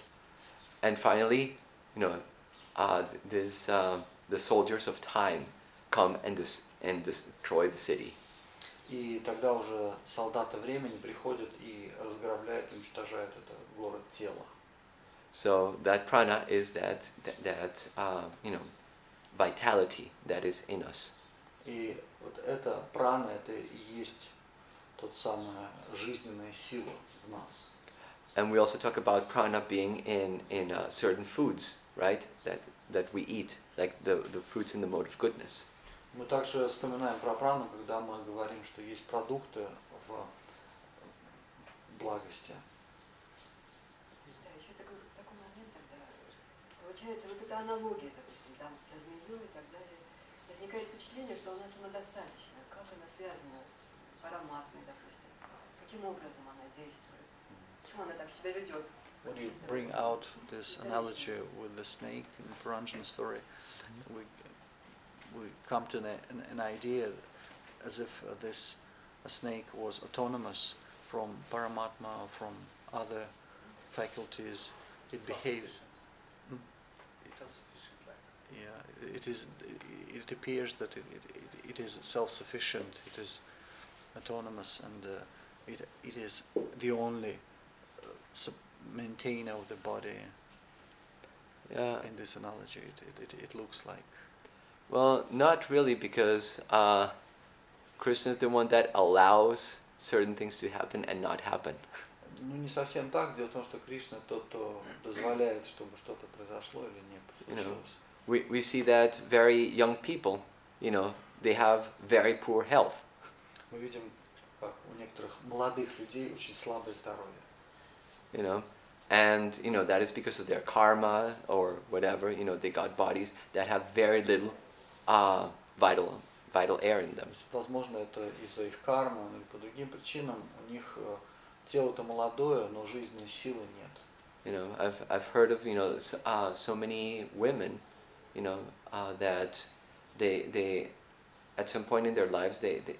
And finally, the soldiers of time come and destroy the city. И тогда уже солдаты времени приходят и разграбляют, уничтожают этот город тела. So that prana is that vitality that is in us. И вот эта прана, это и есть тот самая жизненная сила в нас. And we also talk about prana being in certain foods, right? That we eat, like the fruits in the mode of goodness. Мы также вспоминаем про прану, когда мы говорим, что есть продукты в благости. Да, еще такой момент, тогда получается вот эта аналогия, допустим, там со змеей и так далее. Возникает впечатление, что она самодостаточна. Как она связана с ароматной, допустим? Каким образом она действует? Почему она так себя ведет? When you bring out this analogy with the snake in the Puranjana story, we come to an idea as if this snake was autonomous from Paramatma or from other faculties. It behaves. Yeah, it appears that it is self-sufficient, it is autonomous, and it is the only maintainer of the body. Yeah. In this analogy, it looks like. Well, not really, because Krishna is the one that allows certain things to happen and not happen. Ну, не совсем так. Дело в том, что Кришна тот, кто дозволяет, чтобы что-то произошло или не случилось. We see that very young people, they have very poor health. Мы видим, как у некоторых молодых людей очень слабое здоровье. And that is because of their karma or whatever. They got bodies that have very little vital air in them. Возможно, это из-за их кармы или по другим причинам. У них тело-то молодое, но жизненной силы нет. I've heard of so many women, that they at some point in their lives it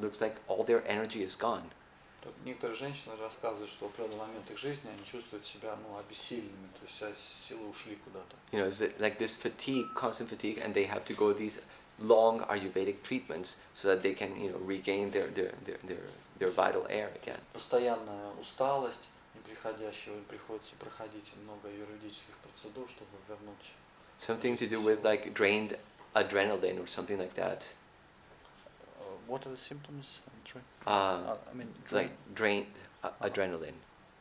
looks like all their energy is gone. Некоторые женщины рассказывают, что в определенный момент их жизни они чувствуют себя обессиленными, то есть вся силы ушли куда-то. It's like this fatigue, constant fatigue, and they have to go these long Ayurvedic treatments so that they can regain their vital air again. Постоянная усталость неприходящего, им приходится проходить много юридических процедур, чтобы вернуть. Something to do with like drained adrenaline or something like that. What are the symptoms? Like drained adrenaline,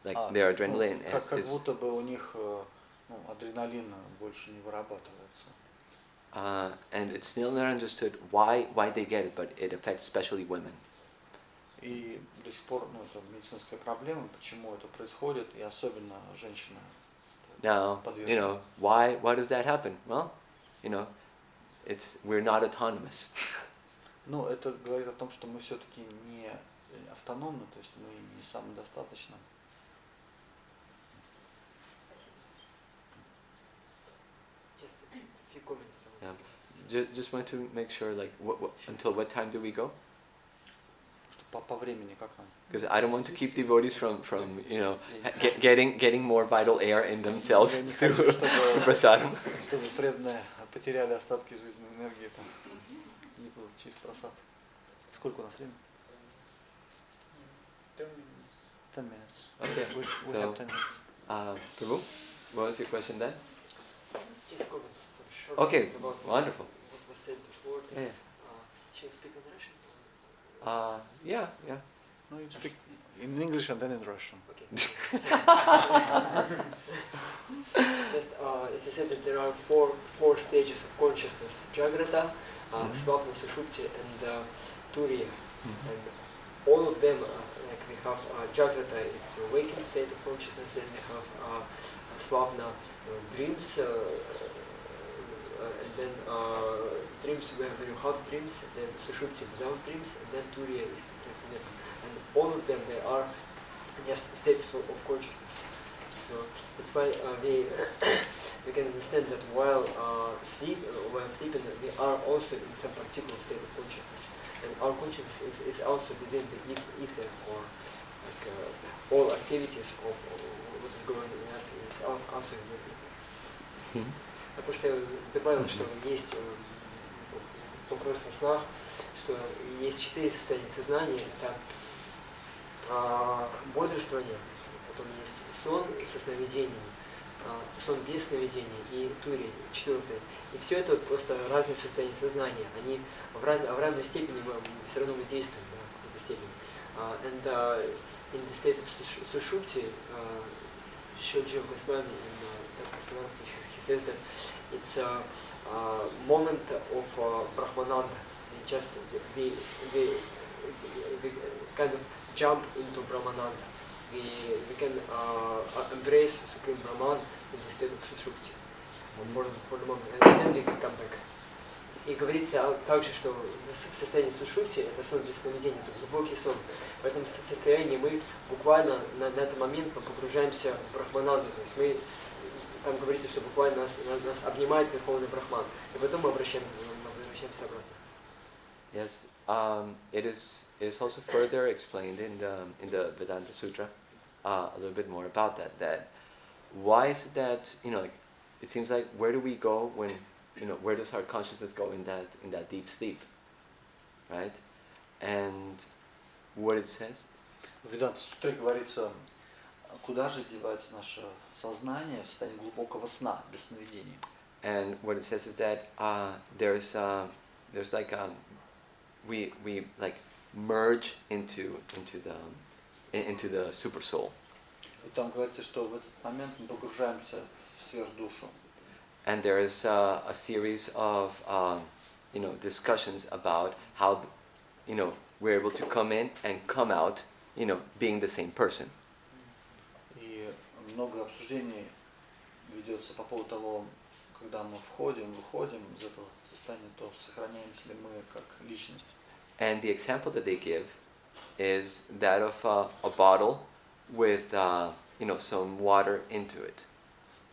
like their adrenaline как будто бы у них адреналин больше не вырабатывается. And it's still not understood why they get it, but it affects especially women. И до сих пор это медицинская проблема, почему это происходит, и особенно женщины. Now, why does that happen? Well, we're not autonomous. Ну, это говорит о том, что мы все-таки не автономны, то есть мы не самодостаточны. Just a few comments. Yeah. Just want to make sure, like, until what time do we go? По времени как нам? Because I don't want to keep devotees from getting more vital air in themselves through prasadam. Чтобы преданные потеряли остатки жизненной энергии там. Не получив просад. Сколько у нас времени? 10 minutes. Okay, we have 10 minutes. Prabhu, what was your question then? Just comments. Short Okay, about wonderful. What was said before. Yeah. Shall I speak in Russian? Yeah. No, you speak in English and then in Russian. Okay. Just it is said that there are four stages of consciousness: Jagrata, Svapna, Sushupti, and Turiya. And all of them, like we have Jagrata, it's a awakened state of consciousness. Then we have Svapna, dreams, and then dreams where you have dreams. Then Sushupti without dreams, and then Turiya is the transcendental. And all of them, they are just states of consciousness. So that's why we can understand that while sleeping, we are also in some particular state of consciousness, and our consciousness is also within the ether, or like all activities of what is going on in us is also within the ether. Я просто добавил, что есть вопрос о снах, что есть 4 состояния сознания. Это бодрствование, потом есть сон со сновидениями, сон без сновидений и тури, 4. И все это просто разные состояния сознания. Они в равной степени мы все равно мы действуем, да, в какой-то степени. And in the state of Sushupti, Shoji Goswami he says that it's a moment of Brahmananda. We kind of jump into Brahmananda. We can embrace Supreme Brahman in the state of Sushupti for the moment, and then we can come back. И говорится также, что состояние Сушупти – это сон без сновидений, это глубокий сон. В этом состоянии мы буквально на этот момент мы погружаемся в Брахмананду. То есть мы, там говорится, что буквально нас обнимает Верховный Брахман. И потом мы возвращаемся обратно. Yes, it is also further explained in the Vedanta Sutra a little bit more about that. That why is it that like it seems like where do we go when where does our consciousness go in that deep sleep, right? And what it says. В Веданта Сутре говорится, куда же девается наше сознание в состоянии глубокого сна, без сновидений. And what it says is that there's like we like merge into the super soul. И там говорится, что в этот момент мы погружаемся в сверхдушу. And there is a series of discussions about how we're able to come in and come out, being the same person. И много обсуждений ведется по поводу того, когда мы входим, выходим из этого состояния, то сохраняемся ли мы как личность. And the example that they give is that of a bottle with some water into it,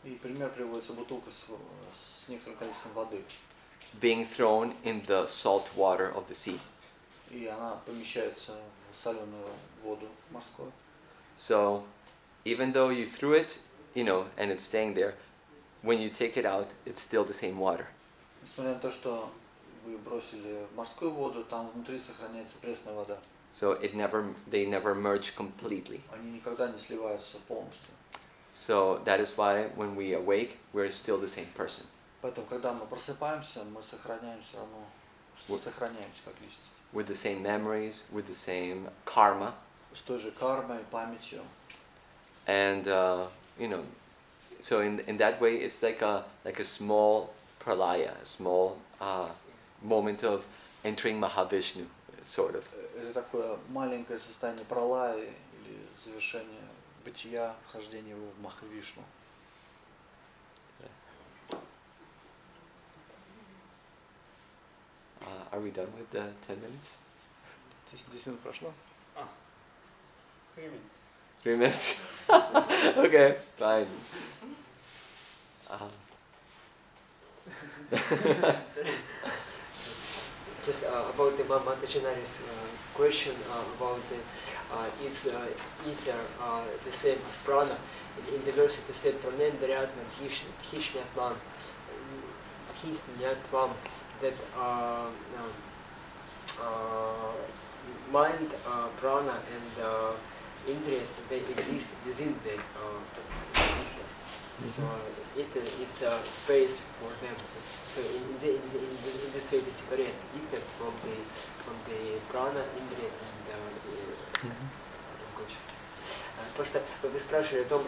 И пример приводится бутылка с некоторым количеством воды. being thrown in the salt water of the sea. И она помещается в соленую воду морскую. So even though you threw it, and it's staying there, when you take it out, it's still the same water. Несмотря на то, что вы бросили в морскую воду, там внутри сохраняется пресная вода. So they never merge completely. Они никогда не сливаются полностью. So that is why when we awake, we're still the same person. Поэтому, когда мы просыпаемся, мы сохраняем все равно, сохраняемся как личность. With the same memories, with the same karma. С той же кармой, памятью. And so in that way, it's like a small pralaya, a small moment of entering Mahavishnu, sort of. Это такое маленькое состояние пралаи или завершение бытия, вхождение в Махавишну. Are we done with the 10 minutes? 10 минут прошло? 3 minutes. 3 minutes? Okay, fine. Just about the Matajinari's question about is ether the same as prana. In the verse it said pranam daryatman hishnyatman hishnyatvam, that mind, prana and indriyas, they exist within the ether. So ether is a space for them. So in this way they separate ether from the prana, indriya and consciousness. Просто вы спрашивали о том,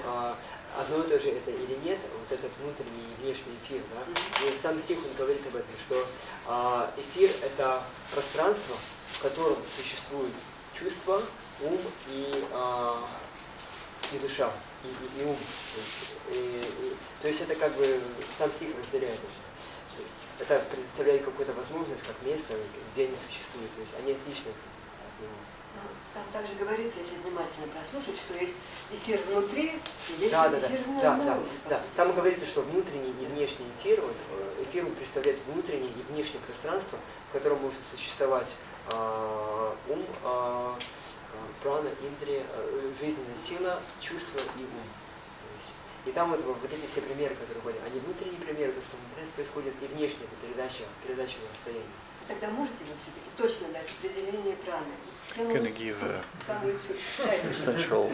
одно и то же это или нет, вот этот внутренний и внешний эфир, да? И сам стих он говорит об этом, что эфир это пространство, в котором существует чувство, ум и душа, и ум. То есть это как бы сам стих разделяет. Это предоставляет какую-то возможность, как место, где они существуют. То есть они отличны от него. Там также говорится, если внимательно прослушать, что есть эфир внутри и есть эфир снаружи. Да. Там говорится, что внутренний и внешний эфир, эфир представляет внутреннее и внешнее пространство, в котором может существовать ум, прана, индрия, жизненная сила, чувство и ум. И там вот эти все примеры, которые были, они внутренние примеры, то, что внутри происходит, и внешняя передача на расстоянии. Тогда можете вы все-таки точно дать определение праны? Can you give a самую суть? essential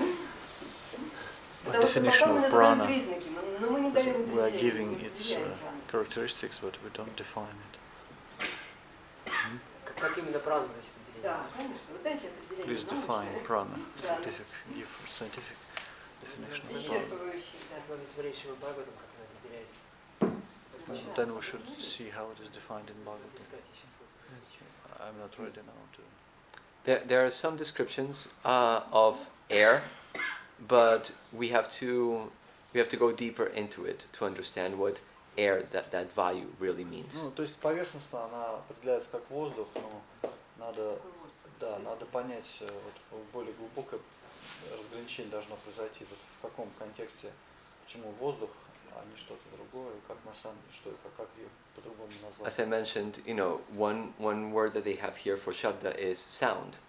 Потому что definition пока мы of называем prana? признаки, но мы не даем We are определения, giving мы its определяем прану. characteristics, but we don't define it. Как именно прана дать определение? Да, конечно. Вот дайте определение. Please define prana. Prana. Give scientific definition of prana. Исчерпывающий, да. Надо смотреть Шримад Бхагаватам, как она определяется. Then we should see how it is defined in Bhagavatam. Искать я сейчас вот. I'm not ready now to. There are some descriptions of air, but we have to go deeper into it to understand what air, that value really means. Ну, то есть поверхностно она определяется как воздух, но надо понять, вот более глубокое разграничение должно произойти, вот в каком контексте, почему воздух, а не что-то другое, как на самом деле, что как ее по-другому назвать. As I mentioned, one word that they have here for shabda is sound.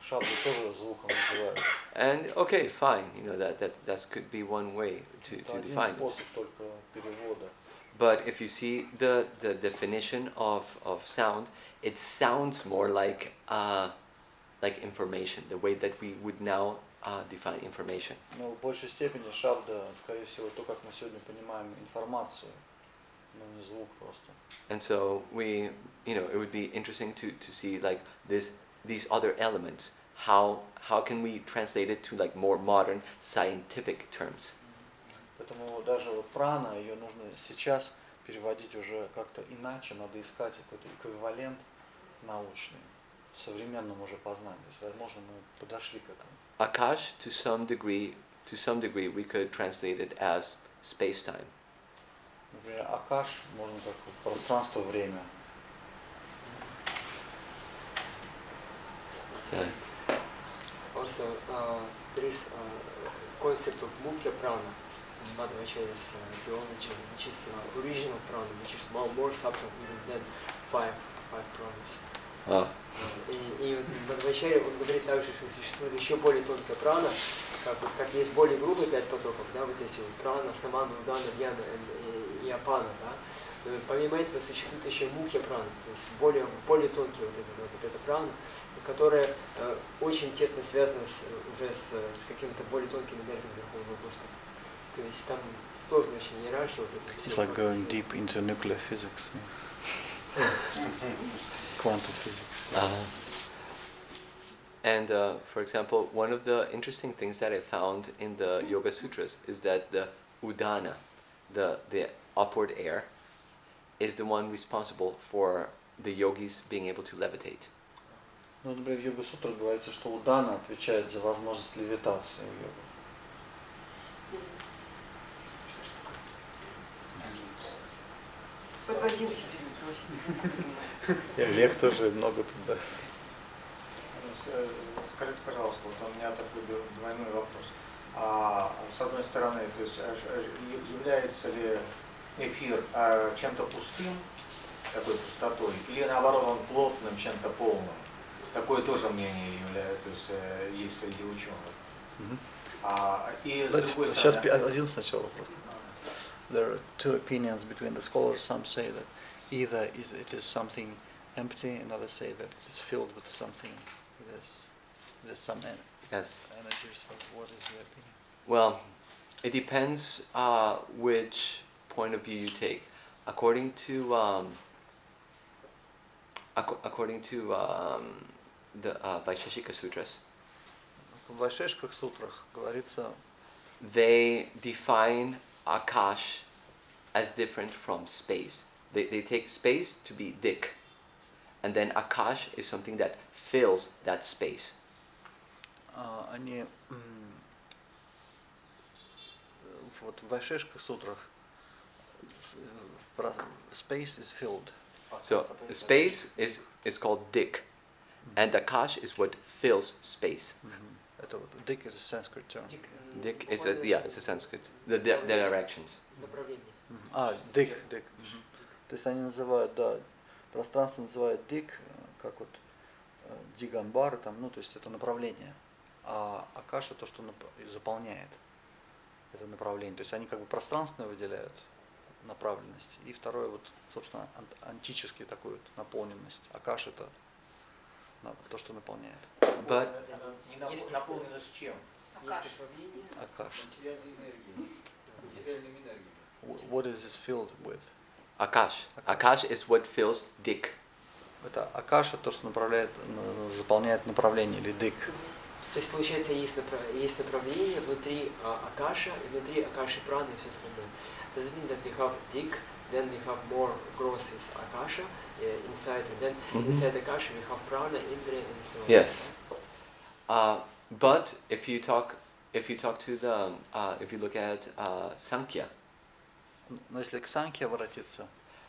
Шабду тоже звуком называют. And okay, fine, that could be one way to Это один define it. способ только перевода. But if you see the definition of sound, it sounds more like information, the way that we would now define information. Но в большей степени шабда, скорее всего, то, как мы сегодня понимаем информацию, но не звук просто. And so we, it would be interesting to see like these other elements. How can we translate it to like more modern scientific terms? Поэтому даже вот прана, ее нужно сейчас переводить уже как-то иначе, надо искать какой-то эквивалент научный, современному уже познанию. То есть, возможно, мы подошли к этому. Akash, to some degree, we could translate it as space-time. Например, акаш можно как пространство-время. Yeah. Also, there is a concept of Mukhya Prana in Madhvacharya's theology, which is original prana, which is more subtle even than five pranas. И Мадхвачарья он говорит также, что существует еще более тонкая прана, как есть более грубые 5 потоков, да, вот эти вот прана, самана, удана, вьяна и апана, да. Помимо этого существует еще мухья прана, то есть более тонкие вот эта прана, которая очень тесно связана уже с какими-то более тонкими энергиями Верховного Господа. То есть там сложная очень иерархия вот этого всего. It's like going deep into nuclear physics. Quantum physics. And for example, one of the interesting things that I found in the Yoga Sutras is that the udana, the upward air, is the one responsible for the yogis being able to levitate. Ну, например, в Йога-сутрах говорится, что удана отвечает за возможность левитации в йогу. Подводим себе, просим. Олег тоже много туда. Скажите, пожалуйста, вот у меня такой двойной вопрос. С одной стороны, то есть является ли эфир чем-то пустым, такой пустотой, или наоборот он плотным, чем-то полным? Такое тоже мнение является, то есть есть среди ученых. И с другой Сейчас стороны, один сначала вопрос. There are two opinions between the scholars. Some say that either it is something empty, and others say that it is filled with something. There's some Yes. energy. So what is your opinion? Well, it depends which point of view you take. According to the Vaisheshika Sutras, В Вайшешках сутрах говорится, they define Akash as different from space. They take space to be dik, and then Akash is something that fills that space. они вот в Вайшешках сутрах space is filled. So space is called dik, and Akash is what fills space. Это вот dik is a Sanskrit term. Dik is it's a Sanskrit. The directions. Направление. Dik. То есть они называют, пространство называют dik, как вот диганбар, там, ну, то есть это направление. А акаша то, что заполняет это направление. То есть они как бы пространственно выделяют направленность. И второе, вот, собственно, антический такой вот наполненность. Акаш это то, что наполняет. But не наполнено с чем? Есть направление. Акаш. Материальной энергией. Материальными энергиями. What is this filled with? Akash. Akash is what fills dik. Это акаша, то, что заполняет направление, или дик. То есть получается есть направление внутри акаша и внутри акаши праны и все остальное. Does it mean that we have dik, then we have more gross is akasha inside, and then inside akasha we have prana, indra, and so on. Yes. But if you talk to the if you look at Sankhya, Но если к Санхе обратиться,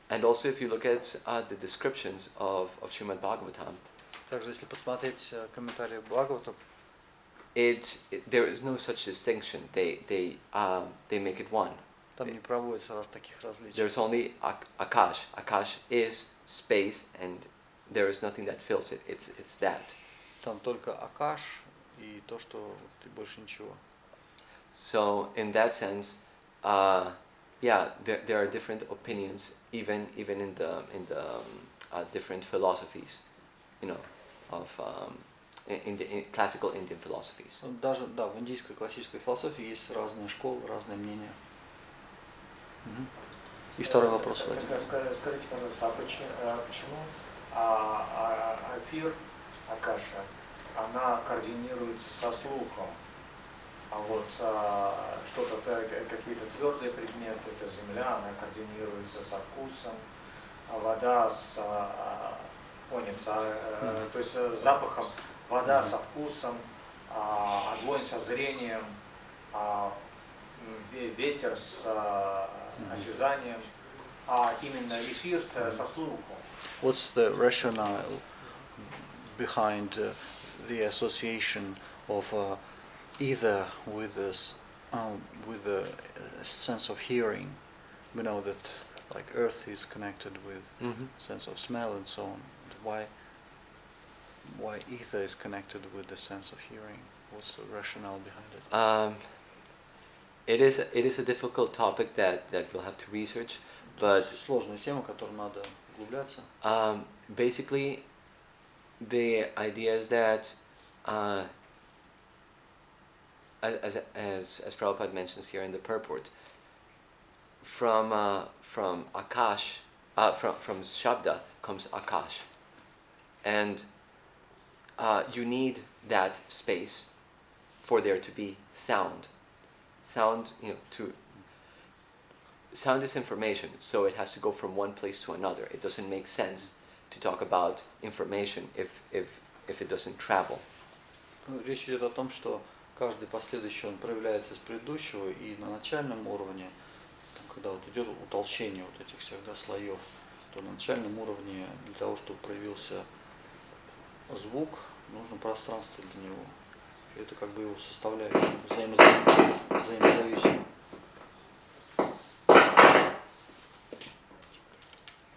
and also if you look at the descriptions of Shrimad Bhagavatam, также если посмотреть комментарии Бхагавата, there is no such distinction. They make it one. там не проводится раз таких различий. There's only Akash. Akash is space, and there is nothing that fills it. It's that. Там только акаш и то, что и больше ничего. So in that sense, there are different opinions even in the different philosophies, of in classical Indian philosophies. Даже, да, в индийской классической философии есть разные школы, разные мнения. И второй вопрос, Владимир. Скажите, пожалуйста, а почему эфир, акаша, она координируется со слухом? А вот что-то, какие-то твердые предметы, это земля, она координируется со вкусом, а вода с то есть запахом, вода со вкусом, огонь со зрением, ветер с осязанием, а именно эфир со слухом. What's the rationale behind the association of either with the sense of hearing? We know that like earth is connected with sense of smell and so on. Why ether is connected with the sense of hearing? What's the rationale behind it? It is a difficult topic that we'll have to research, but Сложная тема, которую надо углубляться. Basically, the idea is that as Prabhupada mentions here in the purport, from Akash, from Shabda comes Akash, and you need that space for there to be sound. Sound, sound is information, so it has to go from one place to another. It doesn't make sense to talk about information if it doesn't travel. Речь идет о том, что каждый последующий он проявляется из предыдущего, и на начальном уровне, когда вот идет утолщение вот этих всех слоев, то на начальном уровне для того, чтобы проявился звук, нужно пространство для него. И это как бы его составляющая, взаимозависимо.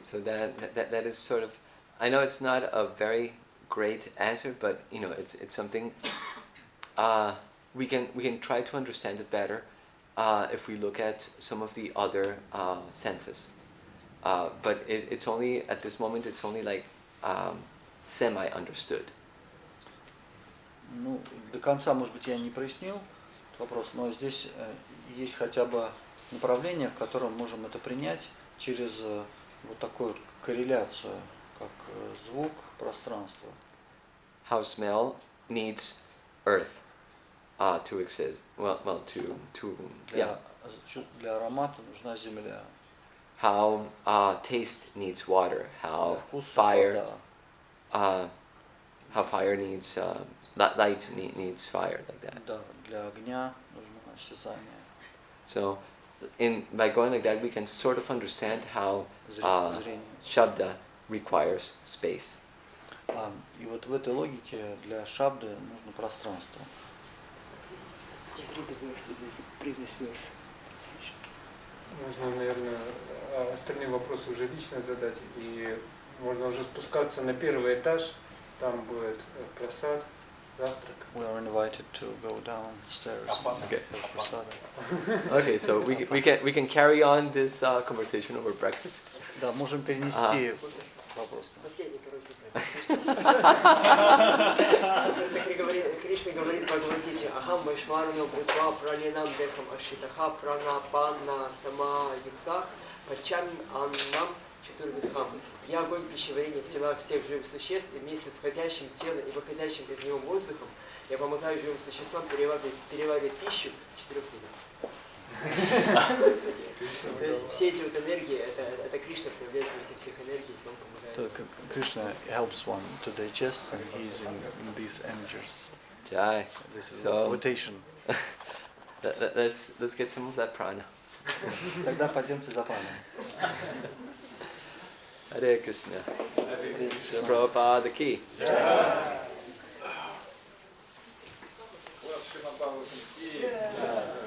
So that is sort of, I know it's not a very great answer, but it's something we can try to understand it better if we look at some of the other senses. But it's only at this moment it's only like semi-understood. Ну, до конца, может быть, я не прояснил этот вопрос, но здесь есть хотя бы направление, в котором мы можем это принять через вот такую вот корреляцию, как звук, пространство. How smell needs earth to exist. Для аромата нужна земля. How taste needs water. How Вкус fire. вода. How fire needs light needs fire, like that. Да, для огня нужно осязание. So, by going like that, we can sort of understand how Зрение. Shabda requires space. И вот в этой логике для шабды нужно пространство. Можно, наверное, остальные вопросы уже лично задать, и можно уже спускаться на первый этаж, там будет просад, завтрак. We are invited to go downstairs. Okay. Просада. Okay, so we can carry on this conversation over breakfast. Да, можем перенести вопрос. Последний, просто Кришна говорит в Бхагаватам: Ахам Вайшварано Бритва Пралинам Дехам Ашитаха Пранапанна Сама Юктах Пачам Аннам Чатурвидхам. Я огонь пищеварения в телах всех живых существ, и вместе с входящим в тело и выходящим из него воздухом я помогаю живым существам переваривать пищу в 4 видах. То есть все эти вот энергии, это Кришна проявляется в этих всех энергиях, он помогает. Krishna helps one to digest, and he's in these energies. Jai. This is So, quotation. let's get some of that prana. Тогда пойдемте за праной. Hare Krishna. Prabhupada ki. Шримад Бхагаватам.